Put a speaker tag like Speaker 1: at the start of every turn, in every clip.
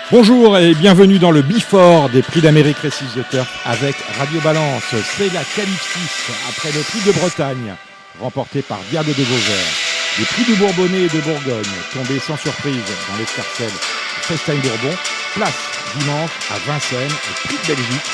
Speaker 1: Bonjour et bienvenue dans le Before des Prix d'Amérique Récise de Turf avec Radio Balance. C'est la qualif 6 après le Prix de Bretagne, remporté par Diable de Vauvert. Les Prix du Bourbonnais et de Bourgogne, tombés sans surprise dans l'escarcelle Festijn Bourbon, place dimanche à Vincennes, au Prix de Belgique,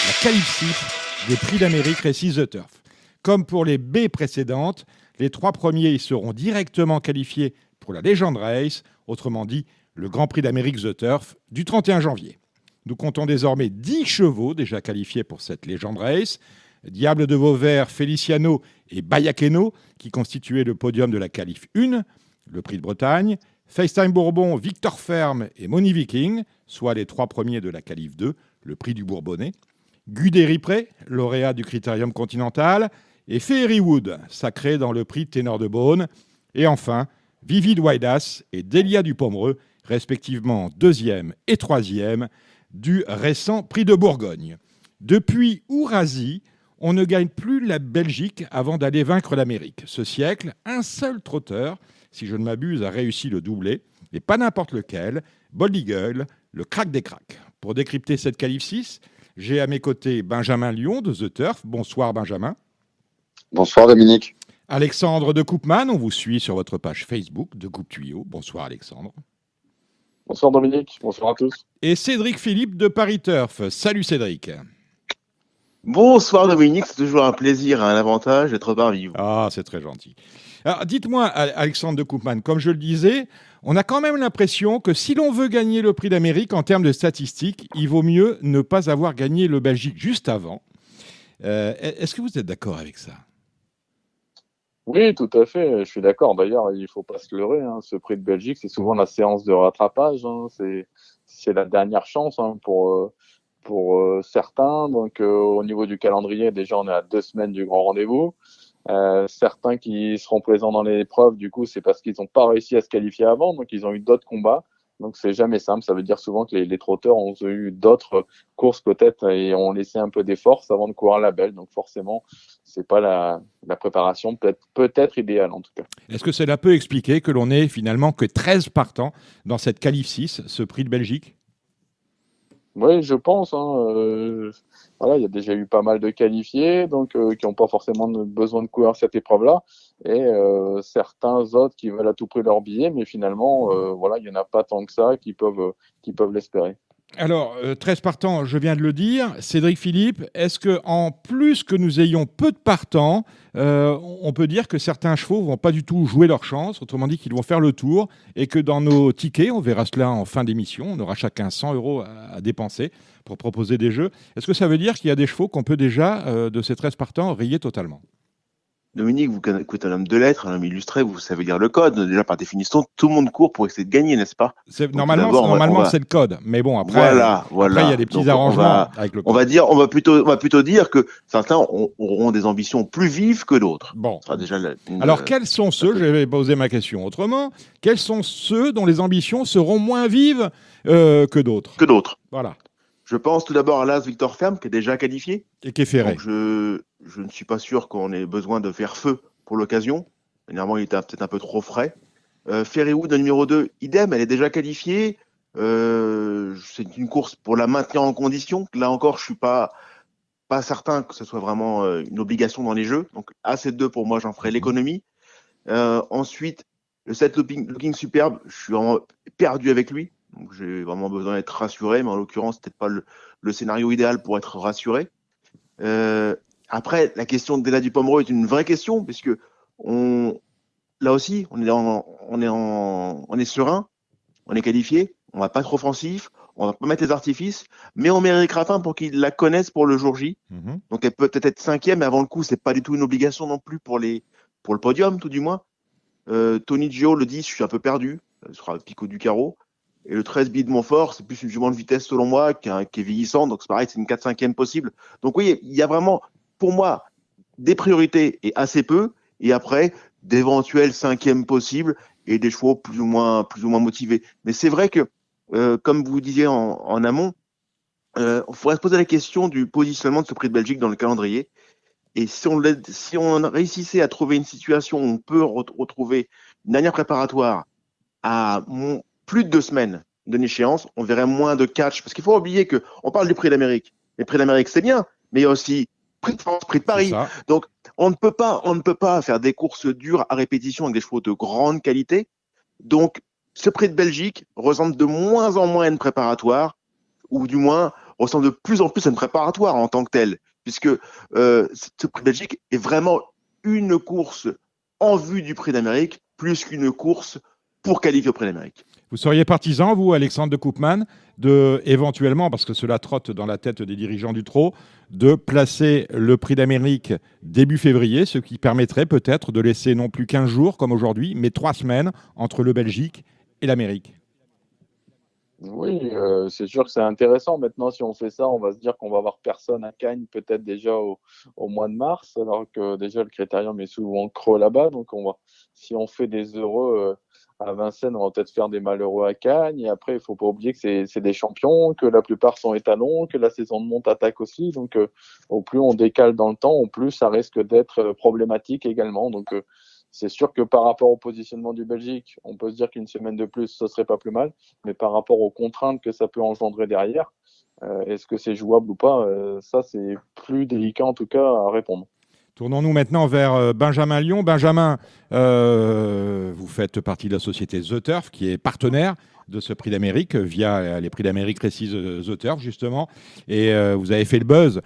Speaker 1: la qualif 6 des Prix d'Amérique Récise de Turf. Comme pour les B précédentes, les 3 premiers seront directement qualifiés pour la Legend Race, autrement dit le Grand Prix d'Amérique The Turf du 31 janvier. Nous comptons désormais 10 chevaux déjà qualifiés pour cette Legend Race. Diable de Vauvert, Feliciano et Bayakeno qui constituaient le podium de la qualif 1, le Prix de Bretagne. Festijn Bourbon, Victor Ferme et Money Viking, soit les 3 premiers de la qualif 2, le Prix du Bourbonnais. Guderipré, lauréat du Critérium Continental. Et Fairywood, sacré dans le Prix Ténor de Beaune. Et enfin, Vivid Waidas et Delia du Pomereux, respectivement 2e et 3e du récent Prix de Bourgogne. Depuis Ourazi, on ne gagne plus la Belgique avant d'aller vaincre l'Amérique. Ce siècle, un seul trotteur, si je ne m'abuse, a réussi le doublé, et pas n'importe lequel, Bold Eagle, le crack des cracks. Pour décrypter cette qualif 6, j'ai à mes côtés Benjamin Lyon de The Turf. Bonsoir Benjamin.
Speaker 2: Bonsoir Dominique.
Speaker 1: Alexandre de Koopman, on vous suit sur votre page Facebook de Coupe Tuyau. Bonsoir Alexandre.
Speaker 2: Bonsoir Dominique, bonsoir à tous.
Speaker 1: Et Cédric Philippe de Paris Turf. Salut Cédric.
Speaker 3: Bonsoir Dominique, c'est toujours un plaisir et un avantage d'être parmi vous.
Speaker 1: Ah, c'est très gentil. Alors dites-moi Alexandre de Koopman, comme je le disais, on a quand même l'impression que si l'on veut gagner le Prix d'Amérique en termes de statistiques, il vaut mieux ne pas avoir gagné le Belgique juste avant. Est-ce que vous êtes d'accord avec ça ?
Speaker 2: Oui, tout à fait, je suis d'accord. D'ailleurs, il ne faut pas se leurrer, hein. Ce Prix de Belgique, c'est souvent la séance de rattrapage, hein. C'est la dernière chance, hein, pour certains. Donc, au niveau du calendrier, déjà, on est à 2 semaines du grand rendez-vous. Certains qui seront présents dans les épreuves, du coup, c'est parce qu'ils n'ont pas réussi à se qualifier avant, donc ils ont eu d'autres combats. Donc, c'est jamais simple. Ça veut dire souvent que les trotteurs ont eu d'autres courses peut-être et ont laissé un peu des forces avant de courir la belle. Donc, forcément, c'est pas la préparation peut-être idéale en tout cas.
Speaker 1: Est-ce que cela peut expliquer que l'on ait finalement que 13 partants dans cette qualif 6, ce Prix de Belgique ?
Speaker 2: Oui, je pense, hein. Voilà, il y a déjà eu pas mal de qualifiés, donc qui n'ont pas forcément besoin de courir cette épreuve-là, et certains autres qui veulent à tout prix leur billet, mais finalement, voilà, il y en a pas tant que ça qui peuvent l'espérer.
Speaker 1: Alors, 13 partants, je viens de le dire. Cédric Philippe, est-ce qu'en plus que nous ayons peu de partants, on peut dire que certains chevaux ne vont pas du tout jouer leur chance, autrement dit qu'ils vont faire le tour, et que dans nos tickets, on verra cela en fin d'émission, on aura chacun 100 € à dépenser pour proposer des jeux. Est-ce que ça veut dire qu'il y a des chevaux qu'on peut déjà, de ces 13 partants, rayer totalement ?
Speaker 3: Dominique, vous êtes un homme de lettres, un homme illustré, vous savez lire le code. Déjà, par définition, tout le monde court pour essayer de gagner, n'est-ce pas ?
Speaker 1: Normalement, c'est le code. Mais bon, après,
Speaker 3: voilà.
Speaker 1: Après il y a des petits arrangements avec le code.
Speaker 3: On va plutôt dire que certains auront des ambitions plus vives que d'autres.
Speaker 1: Bon.
Speaker 3: Ça sera déjà
Speaker 1: Alors, quels sont ceux, je vais poser ma question autrement, quels sont ceux dont les ambitions seront moins vives que d'autres ? Voilà.
Speaker 3: Je pense tout d'abord à l'As Victor Ferme, qui est déjà qualifié.
Speaker 1: Et qui est ferré.
Speaker 3: Donc je ne suis pas sûr qu'on ait besoin de faire feu pour l'occasion. Généralement, il était peut-être un peu trop frais. Fairywood, le numéro 2, idem, elle est déjà qualifiée. C'est une course pour la maintenir en condition. Là encore, je suis pas certain que ce soit vraiment une obligation dans les jeux. Donc, AC2, pour moi, j'en ferai l'économie. Ensuite, le 7 Looking Superbe, je suis vraiment perdu avec lui. Donc, j'ai vraiment besoin d'être rassuré, mais en l'occurrence, c'est peut-être pas le scénario idéal pour être rassuré. Après, la question de Delia du Pomereux est une vraie question, puisque là aussi, on est serein, on est qualifié, on va pas être offensif, on va pas mettre les artifices, mais on met Eric Raffin pour qu'il la connaisse pour le jour J. Donc elle peut peut-être être 5e, mais avant le coup, c'est pas du tout une obligation non plus pour le podium, tout du moins. Tony Gio, le 10, je suis un peu perdu, ce sera le Pico du Carreau. Et le 13 Bide Montfort, c'est plus une jument de vitesse selon moi, qui est vieillissante, donc c'est pareil, c'est une 4-5e possible. Donc oui, il y a vraiment, pour moi, des priorités et assez peu, et après, d'éventuels 5e possibles et des chevaux plus ou moins motivés. Mais c'est vrai que, comme vous disiez en amont, il faudrait se poser la question du positionnement de ce Prix de Belgique dans le calendrier. Et si on réussissait à trouver une situation où on peut retrouver une dernière préparatoire à plus de 2 semaines d'une échéance, on verrait moins de catch. Parce qu'il faut oublier qu'on parle du prix d'Amérique. Les prix d'Amérique, c'est bien, mais il y a aussi prix de France, prix de Paris. Donc, on ne peut pas faire des courses dures à répétition avec des chevaux de grande qualité. Donc, ce prix de Belgique ressemble de moins en moins à une préparatoire, ou du moins ressemble de plus en plus à une préparatoire en tant que telle, puisque ce prix de Belgique est vraiment une course en vue du prix d'Amérique, plus qu'une course pour qualifier au prix d'Amérique.
Speaker 1: Vous seriez partisan, vous, Alexandre de Koopman, de éventuellement, parce que cela trotte dans la tête des dirigeants du trot, de placer le prix d'Amérique début février, ce qui permettrait peut-être de laisser non plus 15 jours comme aujourd'hui, mais 3 semaines entre le Belgique et l'Amérique.
Speaker 2: Oui, c'est sûr que c'est intéressant. Maintenant, si on fait ça, on va se dire qu'on va avoir personne à Cannes peut-être déjà au mois de mars, alors que déjà le critérium est souvent creux là-bas. Donc, si on fait des heureux à Vincennes, on va peut-être faire des malheureux à Cannes. Et après, il faut pas oublier que c'est des champions, que la plupart sont étalons, que la saison de monte attaque aussi. Donc, au plus on décale dans le temps, au plus ça risque d'être problématique également. Donc, c'est sûr que par rapport au positionnement du Belgique, on peut se dire qu'une semaine de plus, ce serait pas plus mal. Mais par rapport aux contraintes que ça peut engendrer derrière, est-ce que c'est jouable ou pas ça, c'est plus délicat en tout cas à répondre.
Speaker 1: Tournons-nous maintenant vers Benjamin Lyon. Benjamin, vous faites partie de la société The Turf, qui est partenaire de ce prix d'Amérique via les prix d'Amérique Récise The Turf, justement. Et vous avez fait le buzz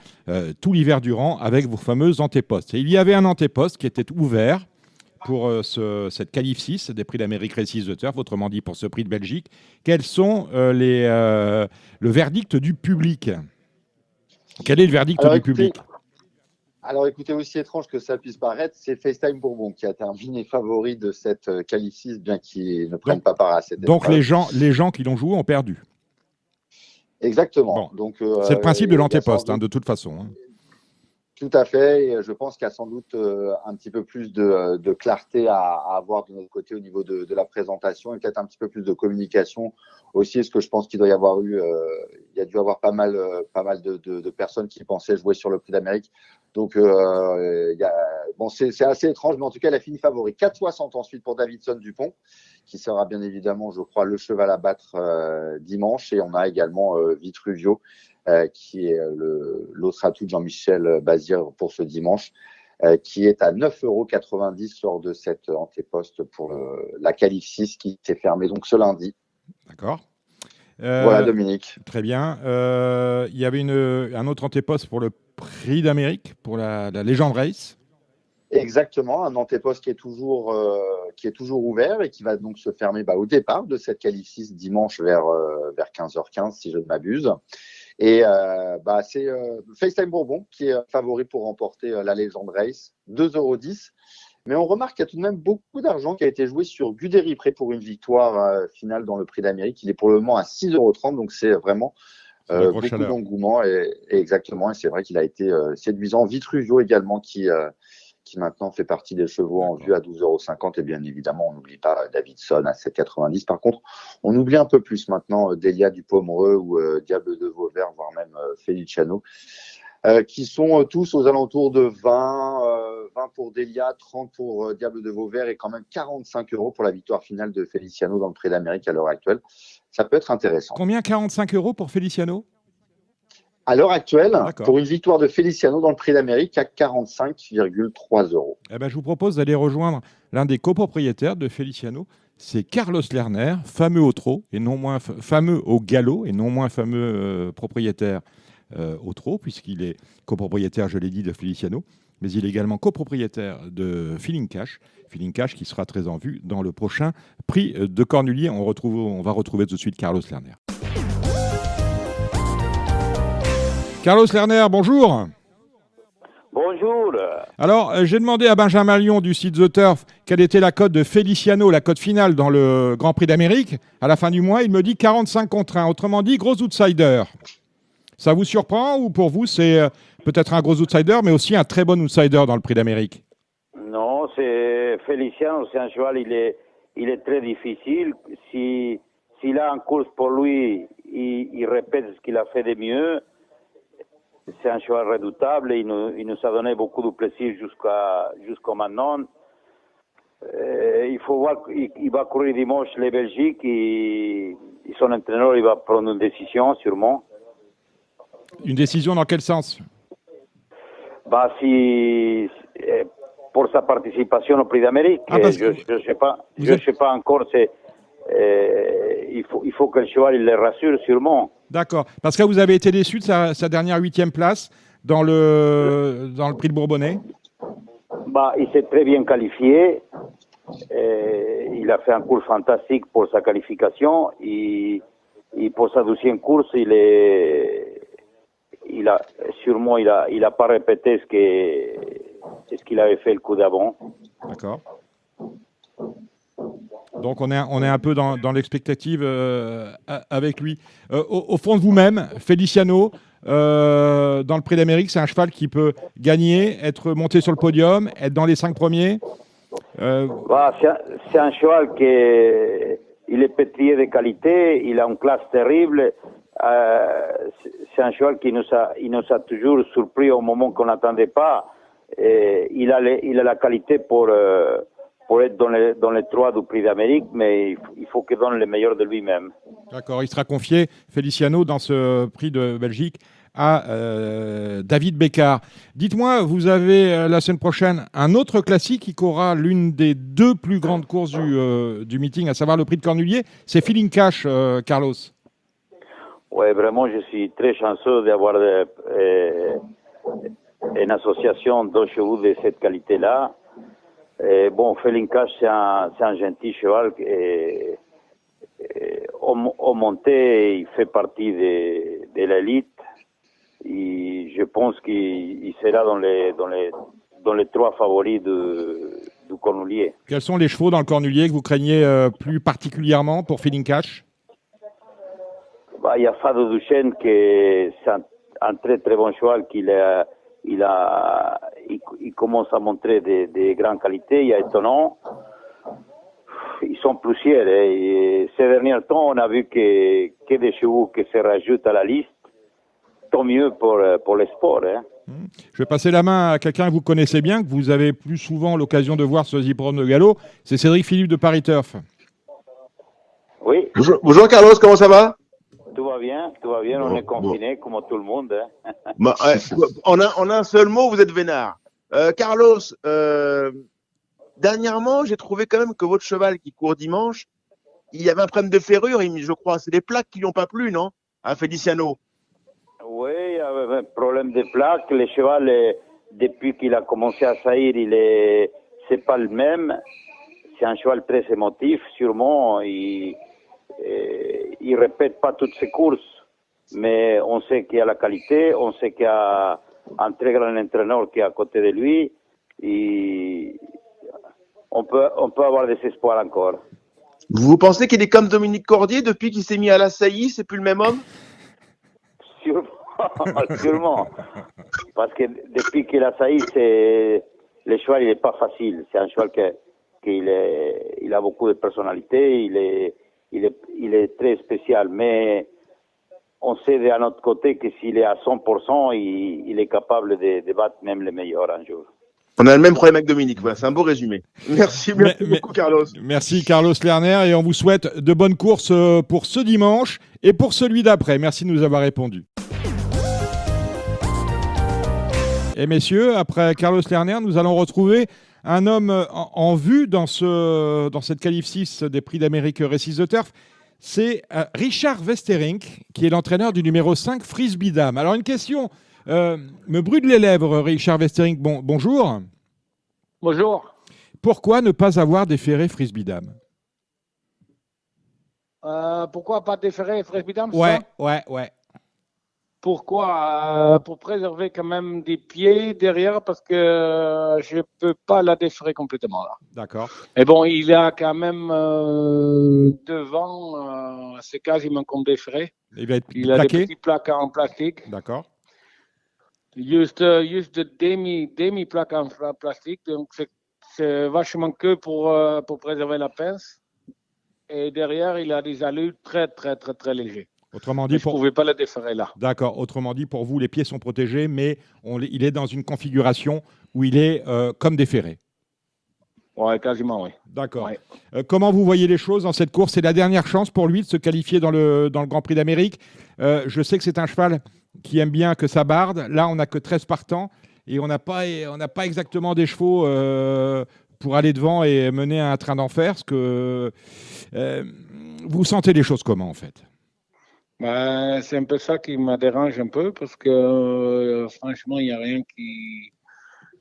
Speaker 1: tout l'hiver durant avec vos fameux antépostes. Et il y avait un antéposte qui était ouvert pour cette qualif 6 des prix d'Amérique Récise The Turf, autrement dit pour ce prix de Belgique. Quels sont le verdict du public? Quel est le verdict du public?
Speaker 4: Alors écoutez, aussi étrange que ça puisse paraître, c'est FaceTime Bourbon qui a terminé favori de cette qualif 6, bien qu'il ne prenne pas part à cette épreuve.
Speaker 1: Donc les gens qui l'ont joué ont perdu.
Speaker 4: Exactement.
Speaker 1: Bon.
Speaker 4: Donc,
Speaker 1: c'est le principe de l'antéposte, de toute façon.
Speaker 4: Tout à fait. Et je pense qu'il y a sans doute un petit peu plus de clarté à avoir de notre côté au niveau de la présentation et peut-être un petit peu plus de communication aussi. Ce que je pense qu'il doit y avoir eu, il y a dû y avoir pas mal de personnes qui pensaient jouer sur le prix d'Amérique. Donc, c'est assez étrange, mais en tout cas, elle a fini favori. 4,60 ensuite pour Davidson Dupont, qui sera bien évidemment, je crois, le cheval à battre dimanche. Et on a également Vitruvio, qui est l'autre atout de Jean-Michel Bazir pour ce dimanche, qui est à 9,90 € lors de cette antéposte pour la qualif 6 qui s'est fermée donc ce lundi.
Speaker 1: D'accord.
Speaker 4: Voilà, Dominique.
Speaker 1: Très bien. Il y avait un autre antéposte pour le prix d'Amérique, pour la Legend Race.
Speaker 4: Exactement, un antéposte qui est toujours ouvert et qui va donc se fermer au départ de cette qualif 6 dimanche vers 15h15 si je ne m'abuse. Et c'est FaceTime Bourbon qui est favori pour remporter la Legend Race, 2,10 €. Mais on remarque qu'il y a tout de même beaucoup d'argent qui a été joué sur Guderi Pré pour une victoire finale dans le prix d'Amérique. Il est pour le moment à 6,30 €, donc c'est vraiment beaucoup d'engouement. Et exactement, et c'est vrai qu'il a été séduisant. Vitruvio également qui maintenant fait partie des chevaux en vue à 12,50 €. Et bien évidemment, on n'oublie pas Davidson à 7,90 €. Par contre, on oublie un peu plus maintenant Delia du Pomereux ou Diable de Vauvert, voire même Feliciano, qui sont tous aux alentours de 20 pour Delia, 30 pour Diable de Vauvert et quand même 45 € pour la victoire finale de Feliciano dans le prix d'Amérique à l'heure actuelle. Ça peut être intéressant.
Speaker 1: Combien? 45 € pour Feliciano?
Speaker 4: À l'heure actuelle, pour une victoire de Feliciano dans le prix d'Amérique, à 45,3 €.
Speaker 1: Eh ben, je vous propose d'aller rejoindre l'un des copropriétaires de Feliciano. C'est Carlos Lerner, fameux au trot et non moins fameux au galop et non moins fameux propriétaire au trot, puisqu'il est copropriétaire, je l'ai dit, de Feliciano, mais il est également copropriétaire de Feeling Cash. Feeling Cash qui sera très en vue dans le prochain prix de Cornulier. On va retrouver tout de suite Carlos Lerner. Carlos Lerner, bonjour.
Speaker 5: Bonjour.
Speaker 1: Alors, j'ai demandé à Benjamin Lyon du site The Turf quelle était la cote de Feliciano, la cote finale dans le Grand Prix d'Amérique. À la fin du mois, il me dit 45-1. Autrement dit, gros outsider. Ça vous surprend ou pour vous, c'est peut-être un gros outsider, mais aussi un très bon outsider dans le Prix d'Amérique?
Speaker 5: Non, c'est Feliciano, c'est un cheval, il est très difficile. S'il a en course pour lui, il répète ce qu'il a fait de mieux. C'est un cheval redoutable, il nous a donné beaucoup de plaisir jusqu'à maintenant. Il faut voir qu'il va courir dimanche les Belgiques et son entraîneur il va prendre une décision sûrement.
Speaker 1: Une décision dans quel sens?
Speaker 5: Bah, si pour sa participation au Prix d'Amérique, je sais pas encore. Il faut que le cheval il les rassure sûrement.
Speaker 1: D'accord. Parce que vous avez été déçu de sa dernière 8e place dans le Prix de Bourbonnais.
Speaker 5: Bah, il s'est très bien qualifié. Il a fait un cours fantastique pour sa qualification. Et pour sa 12e course, il a pas répété ce qu'il avait fait le coup d'avant.
Speaker 1: D'accord. Donc on est un peu dans l'expectative avec lui. Au fond de vous-même, Feliciano, dans le Prix d'Amérique, c'est un cheval qui peut gagner, être monté sur le podium, être dans les 5 premiers.
Speaker 5: Bah, c'est un cheval il est pétri de qualité, il a une classe terrible. C'est un cheval qui nous a toujours surpris au moment qu'on n'attendait pas. Il a la qualité pour être dans les 3 du Prix d'Amérique, mais il faut qu'il donne le meilleur de lui-même.
Speaker 1: D'accord, il sera confié, Feliciano, dans ce Prix de Belgique, à David Bécard. Dites-moi, vous avez la semaine prochaine un autre classique qui aura l'une des 2 plus grandes courses du meeting, à savoir le Prix de Cornulier. C'est Feeling Cash, Carlos.
Speaker 5: Oui, vraiment, je suis très chanceux d'avoir une association de chevaux de cette qualité-là. Bon, Feeling Cash, c'est un gentil cheval. Au monté, il fait partie de l'élite. Et je pense qu'il sera dans les 3 favoris du Cornulier.
Speaker 1: Quels sont les chevaux dans le Cornulier que vous craignez plus particulièrement pour Feeling Cash?
Speaker 5: Bah, il y a Fado Duchesne qui est un très très bon cheval il commence à montrer des grandes qualités. Il y a Étonnant. Ils sont plusieurs. Et ces derniers temps, on a vu que des chevaux qui se rajoutent à la liste. Tant mieux pour les sports.
Speaker 1: Je vais passer la main à quelqu'un que vous connaissez bien, que vous avez plus souvent l'occasion de voir sur les hippodromes de galop. C'est Cédric Philippe de Paris Turf.
Speaker 5: Oui.
Speaker 3: Bonjour Carlos, comment ça va?
Speaker 5: Tout va bien. On est confinés comme tout le monde.
Speaker 3: Bah, en un seul mot, vous êtes vénard. Carlos, dernièrement, j'ai trouvé quand même que votre cheval qui court dimanche, il y avait un problème de ferrure, je crois. C'est les plaques qui lui ont pas plu, non? À Feliciano.
Speaker 5: Oui, il y avait un problème de plaques. Le cheval, depuis qu'il a commencé à saillir, c'est pas le même. C'est un cheval très émotif, sûrement. Il répète pas toutes ses courses, mais on sait qu'il y a la qualité, on sait qu'il y a un très grand entraîneur qui est à côté de lui, et on peut avoir des espoirs encore.
Speaker 3: Vous pensez qu'il est comme Dominique Cordier depuis qu'il s'est mis à la saillie, c'est plus le même homme?
Speaker 5: Sûrement. Parce que depuis qu'il a sailli, le cheval il est pas facile. C'est un cheval il a beaucoup de personnalité, il est très spécial, mais on sait d'un autre côté que s'il est à 100%, il est capable de battre même les meilleurs un jour.
Speaker 3: On a le même problème avec Dominique, voilà, c'est un beau résumé. Merci beaucoup Carlos.
Speaker 1: Merci Carlos Lerner et on vous souhaite de bonnes courses pour ce dimanche et pour celui d'après. Merci de nous avoir répondu. Et messieurs, après Carlos Lerner, nous allons retrouver un homme en vue dans cette qualif 6 des Prix d'Amérique Récise de Turf. C'est Richard Westerink, qui est l'entraîneur du numéro 5, Frisbee Dame. Alors une question me brûle les lèvres, Richard Westerink. Bonjour.
Speaker 6: Bonjour.
Speaker 1: Pourquoi ne pas avoir déféré Frisbee Dame?
Speaker 6: Pourquoi pas déférer Frisbee Dame?
Speaker 1: Ouais.
Speaker 6: Pourquoi? Pour préserver quand même des pieds derrière, parce que je ne peux pas la déférer complètement là.
Speaker 1: D'accord.
Speaker 6: Mais bon, il a quand même devant, c'est quasiment comme déféré.
Speaker 1: Il a
Speaker 6: des petits plaques en plastique.
Speaker 1: D'accord.
Speaker 6: Juste de demi-plaques en plastique, donc c'est vachement que pour préserver la pince. Et derrière, il a des allures très, très, très, très légers.
Speaker 1: Autrement dit,
Speaker 6: je ne pouvais pas le déférer là.
Speaker 1: D'accord. Autrement dit, pour vous, les pieds sont protégés, mais il est dans une configuration où il est comme déféré.
Speaker 6: Ouais, quasiment, oui.
Speaker 1: D'accord.
Speaker 6: Ouais.
Speaker 1: Comment vous voyez les choses dans cette course? C'est la dernière chance pour lui de se qualifier dans le Grand Prix d'Amérique. Je sais que c'est un cheval qui aime bien que ça barde. Là, on n'a que 13 partants et on n'a pas exactement des chevaux pour aller devant et mener un train d'enfer. Vous sentez les choses comment, en fait?
Speaker 6: Ben, c'est un peu ça qui me dérange un peu parce que franchement, il n'y a rien qui.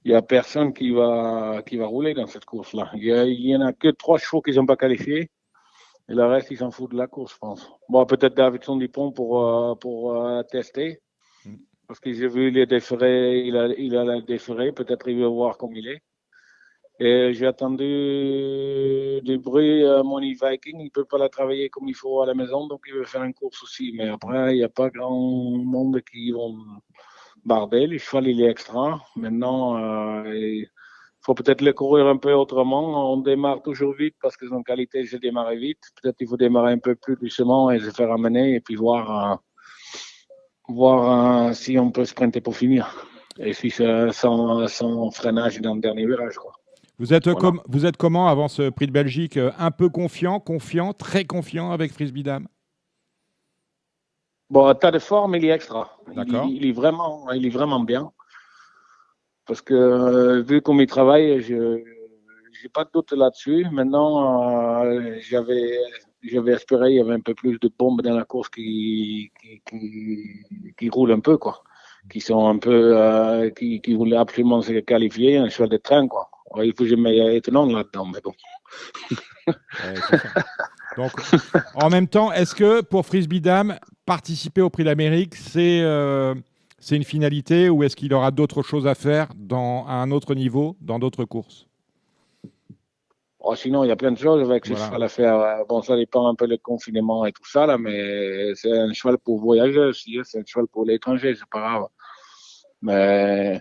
Speaker 6: Il n'y a personne qui va rouler dans cette course-là. Il y en a que 3 chevaux qui ne sont pas qualifiés et le reste, ils s'en foutent de la course, je pense. Bon, peut-être Davidson Dupont pour tester parce que j'ai vu les déférés, il a les déférés, peut-être il veut voir comme il est. Et j'ai attendu du bruit Money Viking, il ne peut pas la travailler comme il faut à la maison, donc il veut faire une course aussi. Mais après, il n'y a pas grand monde qui vont barder. Le cheval, il est extra. Maintenant, il faut peut-être le courir un peu autrement. On démarre toujours vite parce que son qualité, c'est démarrer vite. Peut-être qu'il faut démarrer un peu plus doucement et se faire amener et puis voir si on peut sprinter pour finir. Et si c'est sans freinage dans le dernier virage, quoi.
Speaker 1: Vous êtes,
Speaker 6: Voilà.
Speaker 1: vous êtes comment avant ce prix de Belgique? Un peu confiant, très confiant avec Frisbee Dame?
Speaker 6: Bon, tas de forme, il est extra.
Speaker 1: D'accord.
Speaker 6: Il est vraiment bien. Parce que vu comme il travaille, je n'ai pas de doute là-dessus. Maintenant, j'avais espéré il y avait un peu plus de bombes dans la course qui roulent un peu, quoi. Qui sont un peu, qui voulaient absolument se qualifier, un cheval de train, quoi. Il faut que je mette étonnant là-dedans, mais bon.
Speaker 1: Ouais, c'est ça. Donc, en même temps, est-ce que pour Frisbee Dame, participer au Prix d'Amérique, c'est une finalité ou est-ce qu'il aura d'autres choses à faire à un autre niveau, dans d'autres courses?
Speaker 6: Oh, sinon, il y a plein de choses avec ce
Speaker 1: Voilà.
Speaker 6: cheval à faire. Bon, ça dépend un peu du confinement et tout ça, là, mais c'est un cheval pour voyager aussi, hein, c'est un cheval pour l'étranger, c'est pas grave. Mais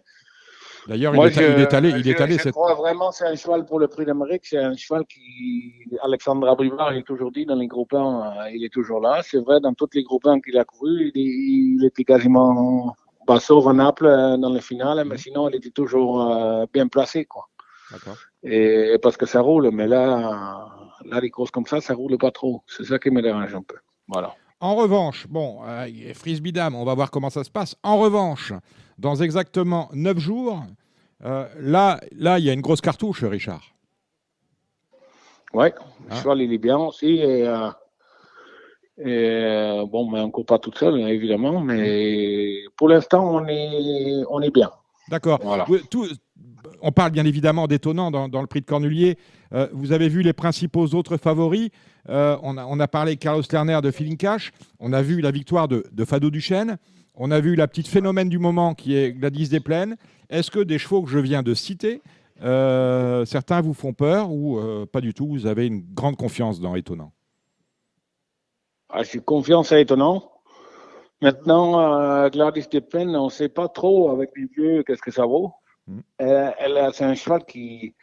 Speaker 1: D'ailleurs,
Speaker 6: moi,
Speaker 1: il est allé
Speaker 6: je
Speaker 1: cette...
Speaker 6: crois vraiment que c'est un cheval pour le Prix d'Amérique. C'est un cheval qui, Alexandre Abrivard, il est toujours dit dans les groupes 1, il est toujours là. C'est vrai, dans tous les groupes 1 qu'il a couru, il était quasiment, sauf à Naples dans le final, mais sinon, il était toujours bien placé, quoi.
Speaker 1: D'accord.
Speaker 6: Et parce que ça roule, mais là, les courses comme ça roule pas trop. C'est ça qui me dérange un peu. Voilà.
Speaker 1: En revanche, bon, Frisbee Dame, on va voir comment ça se passe. En revanche, dans exactement 9 jours, là, il y a une grosse cartouche, Richard.
Speaker 6: Ouais, le cheval, il est bien aussi. Bon, mais on ne court pas tout seul, évidemment, mais pour l'instant, on est bien.
Speaker 1: D'accord.
Speaker 6: Voilà.
Speaker 1: On parle bien évidemment d'étonnant dans le prix de Cornulier. Vous avez vu les principaux autres favoris. On a parlé Carlos Lerner de Feeling Cash. On a vu la victoire de Fado Duchesne. On a vu la petite phénomène du moment qui est Gladys des Plaines. Est-ce que des chevaux que je viens de citer, certains vous font peur ou pas du tout? Vous avez une grande confiance dans Étonnant?
Speaker 6: J'ai confiance à Étonnant. Maintenant, Gladys des Plaines, on ne sait pas trop avec les vieux qu'est-ce que ça vaut. C'est un cheval qui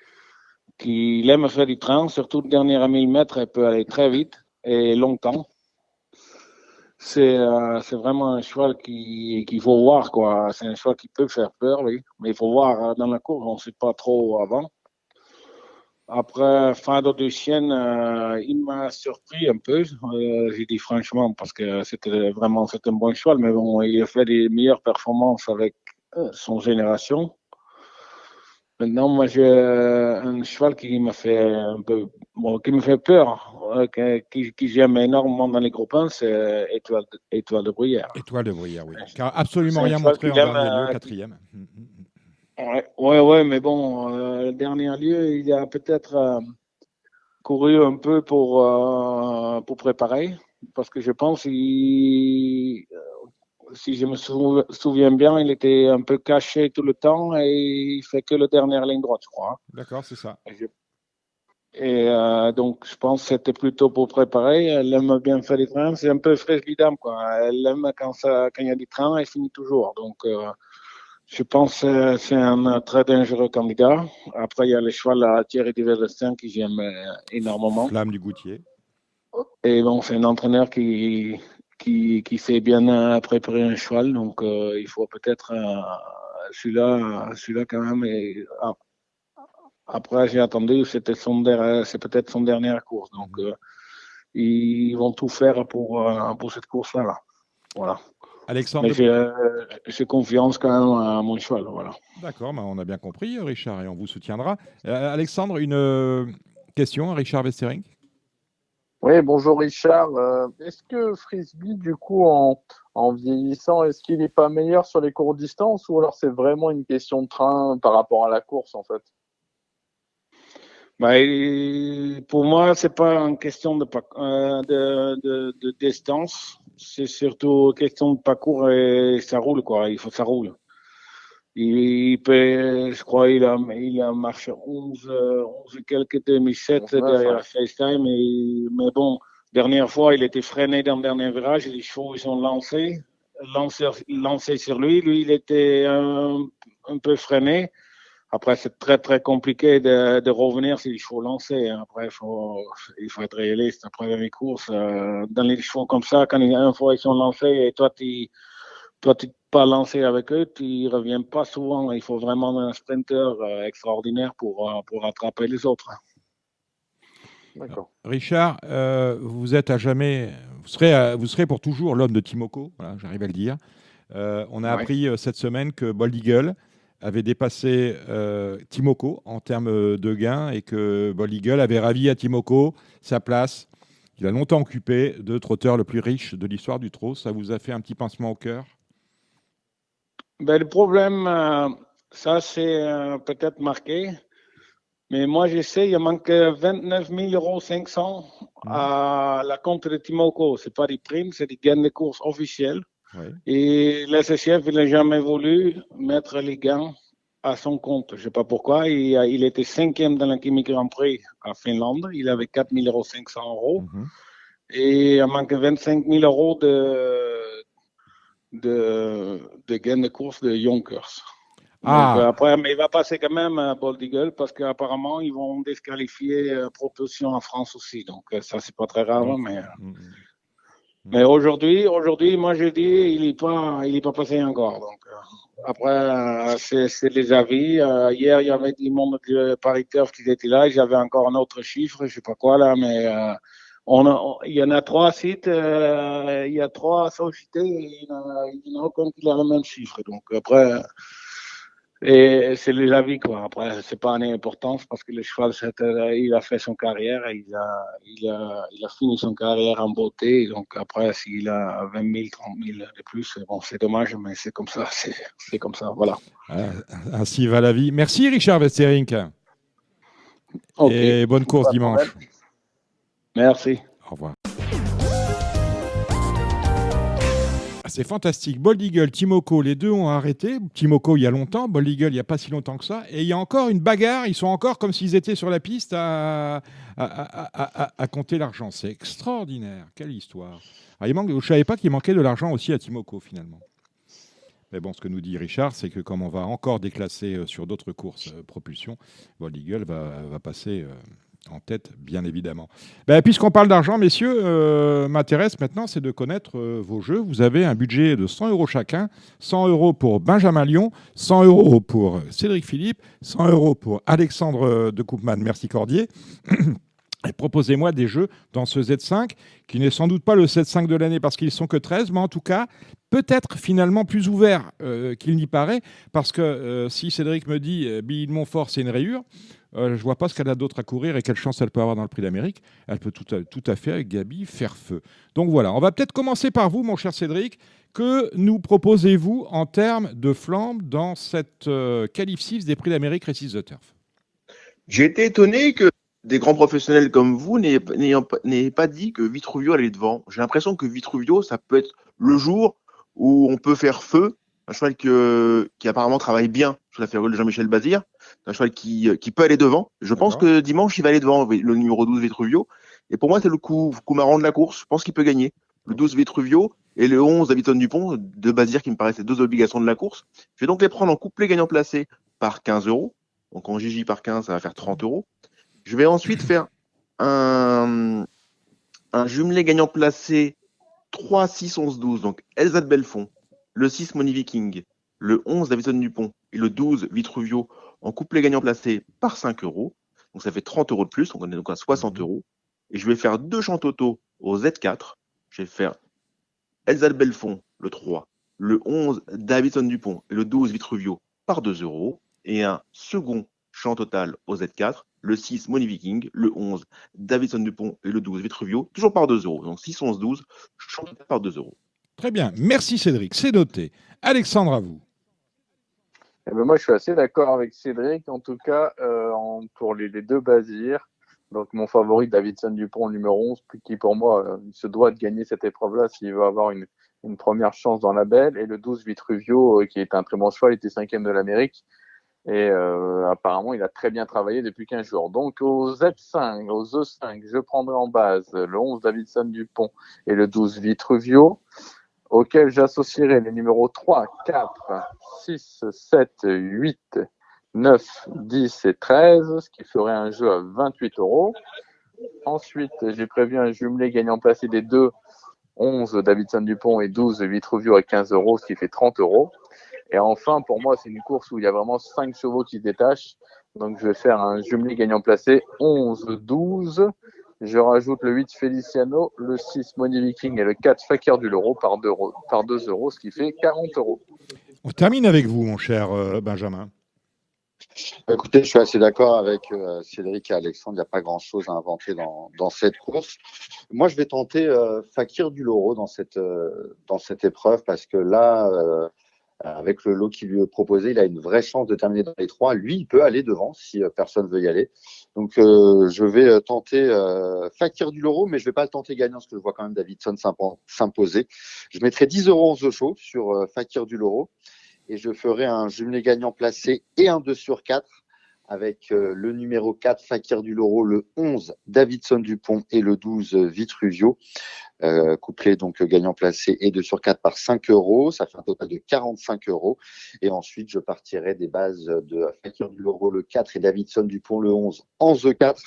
Speaker 6: aime faire du train, surtout le dernier à 1000 mètres, elle peut aller très vite et longtemps. C'est vraiment un cheval qu'il faut voir, quoi. C'est un cheval qui peut faire peur, oui, mais il faut voir dans la course, on ne sait pas trop avant. Après, Fado Duchesne, il m'a surpris un peu, j'ai dit franchement, parce que c'était un bon cheval, mais bon, il a fait des meilleures performances avec son génération. Maintenant, moi, j'ai un cheval qui me fait un peu, qui me fait peur, qui j'aime énormément dans les groupes 1, c'est Étoile de Bruyère.
Speaker 1: Étoile de Bruyère, oui. Qui n'a absolument rien montré en dernier lieu, quatrième.
Speaker 6: Ouais, mais bon, le dernier lieu, il a peut-être couru un peu pour préparer, parce que je pense si je me souviens bien, il était un peu caché tout le temps et il fait que la dernière ligne droite, je crois.
Speaker 1: D'accord, c'est ça.
Speaker 6: Et donc, je pense que c'était plutôt pour préparer. Elle aime bien faire des trains. C'est un peu Frisbee Dame, quoi. Elle aime quand il y a des trains, elle finit toujours. Donc, je pense que c'est un très dangereux candidat. Après, il y a le cheval à Thierry Diverstin que j'aime énormément.
Speaker 1: Flamme du Goutier.
Speaker 6: Et bon, c'est un entraîneur qui sait bien préparer un cheval. Donc, il faut peut-être celui-là quand même Après, j'ai attendu, c'est peut-être son dernière course. Donc, ils vont tout faire pour cette course-là. Là. Voilà.
Speaker 1: Alexandre,
Speaker 6: Mais j'ai confiance quand même à mon cheval. Voilà.
Speaker 1: d'accord, on a bien compris, Richard, et on vous soutiendra. Alexandre, une question à Richard Westering.
Speaker 2: Oui, bonjour Richard. Est-ce que Frisbee, du coup, en vieillissant, est-ce qu'il n'est pas meilleur sur les courtes distances ou alors c'est vraiment une question de train par rapport à la course, en fait?
Speaker 6: Pour moi, c'est pas une question de distance. C'est surtout une question de parcours et ça roule, quoi. Ça roule. Il peut, je crois, il a marché 11 et quelques 2007 derrière la FaceTime. Mais bon, dernière fois, il était freiné dans le dernier virage et les chevaux, ils sont lancés sur lui. Lui, il était un peu freiné. Après, c'est très, très compliqué de revenir si les chevaux lancés. Après, il faut être réaliste. Après les courses, dans les chevaux comme ça, quand une fois ils sont lancés et toi, tu n'es pas lancé avec eux, tu ne reviens pas souvent. Il faut vraiment un sprinter extraordinaire pour rattraper les autres.
Speaker 2: D'accord.
Speaker 1: Richard, vous êtes à jamais, vous serez pour toujours l'homme de Timoko, voilà, j'arrive à le dire. On a appris cette semaine que Bold Eagle avait dépassé Timoko en termes de gains et que Bold Eagle avait ravi à Timoko sa place qu'il a longtemps occupée de trotteur le plus riche de l'histoire du trot. Ça vous a fait un petit pincement au cœur?
Speaker 6: Le problème, ça c'est peut-être marqué, mais moi je sais, il manque 29 500 € à la compte de Timoko. Ce n'est pas des primes, c'est des gains de course officiels.
Speaker 1: Oui.
Speaker 6: Et l'SSF, il n'a jamais voulu mettre les gains à son compte. Je ne sais pas pourquoi. Il était 5e dans l'Alchemy Grand Prix à Finlande. Il avait 4 500 €. Et il manque 25 000 € de gains de course de Yonkers. Donc, après, mais il va passer quand même à Bold Eagle parce qu'apparemment, ils vont disqualifier Propulsion en France aussi. Donc, ça, c'est pas très grave. Mais aujourd'hui, moi, je dis, il est pas passé encore. Donc, après, c'est les avis. Hier, il y avait du monde de Paris Turf qui était là. J'avais encore un autre chiffre, je sais pas quoi là, mais il y en a 3 sites, il y a 3 sociétés, il n'y en a aucun qui a le même chiffre. Donc, après, et c'est les avis, quoi. Après, c'est pas une importance parce que le cheval, il a fait son carrière, il a fini son carrière en beauté. Donc, après, s'il a 20 000, 30 000 de plus, bon, c'est dommage, mais c'est comme ça. C'est comme ça, voilà.
Speaker 1: Ainsi va la vie. Merci, Richard Westering. Et bonne course dimanche.
Speaker 6: Merci.
Speaker 1: Au revoir. C'est fantastique. Bold Eagle, Timoko, les deux ont arrêté. Timoko il y a longtemps, Bold Eagle il n'y a pas si longtemps que ça. Et il y a encore une bagarre. Ils sont encore comme s'ils étaient sur la piste à compter l'argent. C'est extraordinaire. Quelle histoire. Je ne savais pas qu'il manquait de l'argent aussi à Timoko finalement. Mais bon, ce que nous dit Richard, c'est que comme on va encore déclasser sur d'autres courses propulsion, Bold Eagle va passer en tête, bien évidemment. Puisqu'on parle d'argent, messieurs, m'intéresse maintenant, c'est de connaître vos jeux. Vous avez un budget de 100 € chacun. 100 € pour Benjamin Lyon, 100 € pour Cédric Philippe, 100 € pour Alexandre de Koopman. Merci Cordier. Et proposez-moi des jeux dans ce Z5, qui n'est sans doute pas le Z5 de l'année parce qu'ils ne sont que 13, mais en tout cas, peut-être finalement plus ouvert qu'il n'y paraît, parce que si Cédric me dit Billy de Montfort, c'est une rayure, je ne vois pas ce qu'elle a d'autre à courir et quelle chance elle peut avoir dans le Prix d'Amérique. Elle peut tout à fait, avec Gabi, faire feu. Donc voilà, on va peut-être commencer par vous, mon cher Cédric. Que nous proposez-vous en termes de flambe dans cette qualif 6 des Prix d'Amérique Récise de Turf?
Speaker 3: J'ai été étonné que des grands professionnels comme vous n'ayez pas dit que Vitruvio allait devant. J'ai l'impression que Vitruvio, ça peut être le jour où on peut faire feu. Un cheval qui apparemment travaille bien sur la férule de Jean-Michel Bazir. Un cheval qui peut aller devant. Je pense que dimanche, il va aller devant, le numéro 12 Vitruvio. Et pour moi, c'est le coup marrant de la course. Je pense qu'il peut gagner. Le 12 Vitruvio et le 11 Davidson Dupont de Bazir qui me paraissent les deux obligations de la course. Je vais donc les prendre en couplet gagnant placé par 15 €. Donc en JJ par 15, ça va faire 30 €. Je vais ensuite faire un jumelé gagnant placé 3, 6, 11, 12. Donc Elsa de Belfond, le 6 Money Viking, le 11 Davidson Dupont et le 12 Vitruvio en couplet gagnant placé par 5 euros. Donc ça fait 30 euros de plus, donc on est donc à 60 euros. Et je vais faire 2 champs totaux au Z4. Je vais faire Elsa de Belfond, le 3, le 11 Davidson Dupont et le 12 Vitruvio par 2 euros. Et un second champ total au Z4, le 6 Money Viking, le 11 Davidson Dupont et le 12 Vitruvio, toujours par 2 euros. Donc 6, 11, 12, champ total par 2 euros.
Speaker 1: Très bien. Merci Cédric, c'est noté. Alexandre, à vous.
Speaker 2: Eh ben moi, je suis assez d'accord avec Cédric, en tout cas, pour les deux Bazirs. Donc, mon favori, Davidson Dupont, numéro 11, qui pour moi, il se doit de gagner cette épreuve-là s'il veut avoir une première chance dans la belle. Et le 12 Vitruvio, qui est un très bon cheval, il était 5e de l'Amérique. Et apparemment, il a très bien travaillé depuis 15 jours. Donc, aux Z5, aux E5, je prendrai en base le 11 Davidson Dupont et le 12 Vitruvio, auquel j'associerai les numéros 3, 4, 6, 7, 8, 9, 10 et 13, ce qui ferait un jeu à 28 euros. Ensuite, j'ai prévu un jumelé gagnant placé des deux, 11 Davidson Dupont et 12 Vitruvio à 15 euros, ce qui fait 30 euros. Et enfin, pour moi, c'est une course où il y a vraiment 5 chevaux qui se détachent. Donc, je vais faire un jumelé gagnant placé 11, 12. Je rajoute le 8 Feliciano, le 6 Money Viking et le 4 Fakir du Loro par 2 euros, ce qui fait 40 euros.
Speaker 1: On termine avec vous, mon cher Benjamin.
Speaker 4: Écoutez, je suis assez d'accord avec Cédric et Alexandre. Il n'y a pas grand-chose à inventer dans cette course. Moi, je vais tenter Fakir du Loro dans cette épreuve parce que là, avec le lot qui lui est proposé, il a une vraie chance de terminer dans les 3. Lui, il peut aller devant si personne veut y aller. Donc, je vais tenter Fakir du Loro, mais je ne vais pas le tenter gagnant parce que je vois quand même Davidson s'imposer. Je mettrai 10 euros en The Show sur Fakir du Loro et je ferai un jumelé gagnant placé et un 2 sur 4 avec le numéro 4 Fakir du Loro, le 11 Davidson Dupont et le 12 Vitruvio. Couplé donc gagnant placé et 2 sur 4 par 5 euros, ça fait un total de 45 euros. Et ensuite, je partirai des bases de Fakir du Loro le 4 et Davidson Dupont le 11 en The4,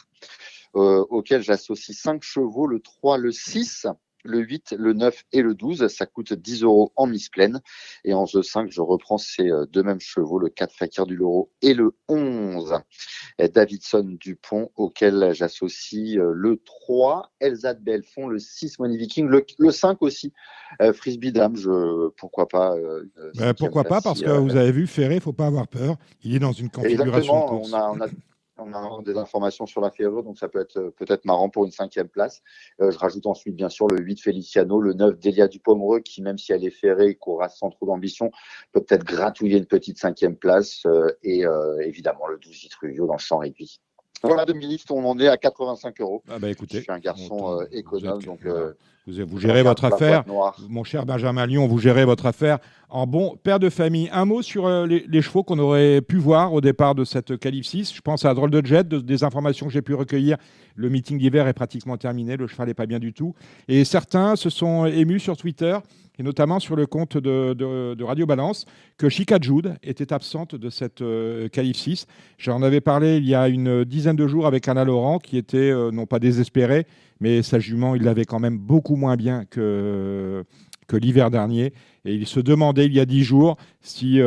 Speaker 4: auquel j'associe 5 chevaux, le 3, le 6, le 8, le 9 et le 12. Ça coûte 10 euros en mise pleine. Et en The 5, je reprends ces deux mêmes chevaux, le 4 Fakir du Loro et le 11 Davidson Dupont, auquel j'associe le 3 Elsa de Belfond, le 6 Money Viking, le 5 aussi Frisbee Dame. Pourquoi pas
Speaker 1: pourquoi pas, parce que vous avez vu, Ferré, il ne faut pas avoir peur. Il est dans une configuration de course.
Speaker 4: On a des informations sur la Ferrero, donc ça peut être peut-être marrant pour une 5e place. Je rajoute ensuite, bien sûr, le 8 Feliciano, le 9 Delia Dupomereux, qui, même si elle est ferrée et courra sans trop d'ambition, peut peut-être gratouiller une petite 5e place. Et évidemment, le 12 Vitruvio dans le champ réduit. Voilà, 2 minutes, on en est à 85 euros.
Speaker 1: Ah bah écoutez,
Speaker 4: je suis un garçon économe, donc
Speaker 1: vous gérez votre affaire. Mon cher Benjamin Lyon, vous gérez votre affaire en bon père de famille. Un mot sur les chevaux qu'on aurait pu voir au départ de cette qualif 6. Je pense à Drôle de Jet, des informations que j'ai pu recueillir. Le meeting d'hiver est pratiquement terminé, le cheval n'est pas bien du tout. Et certains se sont émus sur Twitter, et notamment sur le compte de Radio Balance, que Chica Jude était absente de cette qualif 6. J'en avais parlé il y a une dizaine de jours avec Anna Laurent, qui était non pas désespérée, mais sa jument, il l'avait quand même beaucoup moins bien que l'hiver dernier. Et il se demandait il y a 10 jours si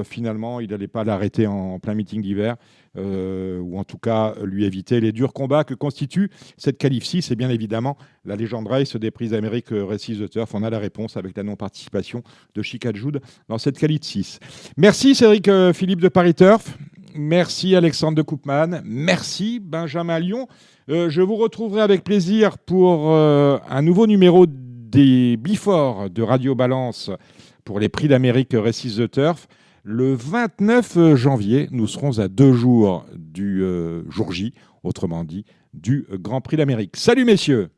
Speaker 1: finalement il n'allait pas l'arrêter en plein meeting d'hiver, ou en tout cas lui éviter les durs combats que constitue cette qualif 6. Et bien évidemment, la légende race des Prix d'Amérique Races de Turf. On a la réponse avec la non-participation de Chica Jude dans cette qualif 6. Merci Cédric Philippe de Paris Turf. Merci Alexandre de Koopman. Merci Benjamin Lyon. Je vous retrouverai avec plaisir pour un nouveau numéro des Before de Radio Balance pour les Prix d'Amérique Races de Turf. Le 29 janvier, nous serons à 2 jours du jour J, autrement dit, du Grand Prix d'Amérique. Salut messieurs!